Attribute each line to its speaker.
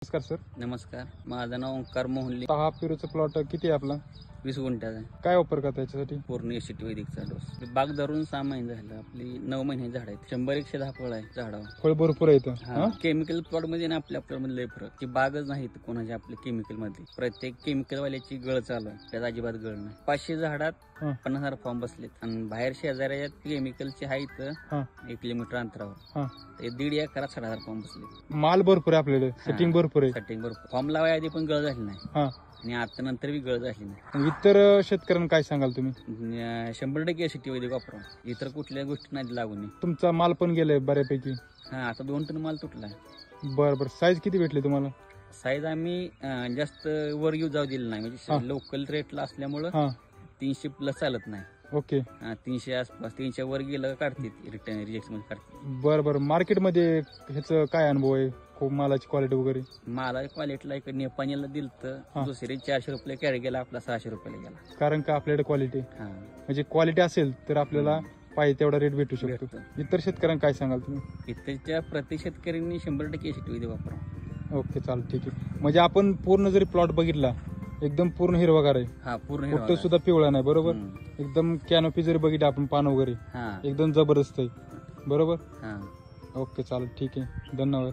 Speaker 1: नमस्कार सर.
Speaker 2: नमस्कार, माझं नाव ओंकार मोहनली.
Speaker 1: हा पेरूचा प्लॉट किती आहे आपला?
Speaker 2: 20 गुंठ्याचा आहे.
Speaker 1: काय वापर करता याच्यासाठी?
Speaker 2: पूर्ण एसीटी वैदिकचा डोस. बाग धरून 6 महिने झालं. आपली 9 महिने झाड आहेत. 100-110 फळ आहे झाडावर.
Speaker 1: फळ भरपूर आहे इथं.
Speaker 2: केमिकल प्लॉट मध्ये ना आपल्या मध्ये लय फरक की बागच नाही कोणाच्या आपल्या केमिकल मध्ये. प्रत्येक केमिकल वाल्याची गळ चालू आहे, त्यात अजिबात गळ नाही. 500 झाडात 50,000 फॉर्म बसलेत आणि बाहेर शेजाऱ्या केमिकलचे आहेत 1 किलोमीटर अंतरावर. ते 1.5 एकरात 60,000 फॉर्म बसले.
Speaker 1: माल भरपूर आहे आपल्याकडे, सेटिंग भरपूर आहे.
Speaker 2: सेटिंग भरपूर. फॉर्म लावाय आधी पण गळ झाली नाही आणि आता नंतर बी गळ झाली नाही.
Speaker 1: इतर शेतकऱ्यांना काय सांगाल तुम्ही?
Speaker 2: 100% एसीटी वैदिक वापरा. इतर कुठल्या गोष्टी नाही लागू नये.
Speaker 1: तुमचा माल पण गेलाय बऱ्यापैकी.
Speaker 2: आता 2 टन माल तुटलाय.
Speaker 1: बरं. साईज किती भेटली तुम्हाला?
Speaker 2: साईज आम्ही जास्त वर येऊ जाऊ दिलं नाही, म्हणजे लोकल रेटला असल्यामुळं 300 प्लस चालत नाही.
Speaker 1: ओके.
Speaker 2: 300 आसपास, 300 वर गेलं काढतील, रिटर्न रिजेक्ट मध्ये काढतील.
Speaker 1: बरं. मार्केटमध्ये ह्याचं काय अनुभव आहे? खूप मालाची क्वालिटी वगैरे?
Speaker 2: मालाच्या क्वालिटीला एक नेपाळला दिलं तर दुसरे 400 रुपये कॅरी गेला, आपला 600 रुपयाला गेला.
Speaker 1: कारण का आपल्याकडे क्वालिटी म्हणजे क्वालिटी असेल तर आपल्याला पाहिजे तेवढा रेट भेटू शकतो. इतर शेतकऱ्यांना काय सांगाल तुम्ही?
Speaker 2: इतरच्या प्रत्येक शेतकऱ्यांनी 100% एसीटी वैदिक वापरा.
Speaker 1: ओके, चालेल, ठीक आहे. म्हणजे आपण पूर्ण जरी प्लॉट बघितला एकदम पूर्ण हिरवागार आहे.
Speaker 2: पूर्ण
Speaker 1: कुठं सुद्धा पिवळा नाही. बरोबर. एकदम कॅनोपी जरी बघितलं आपण, पान वगैरे एकदम जबरदस्त आहे. बरोबर.
Speaker 2: हा.
Speaker 1: ओके, चालेल, ठीक आहे. धन्यवाद.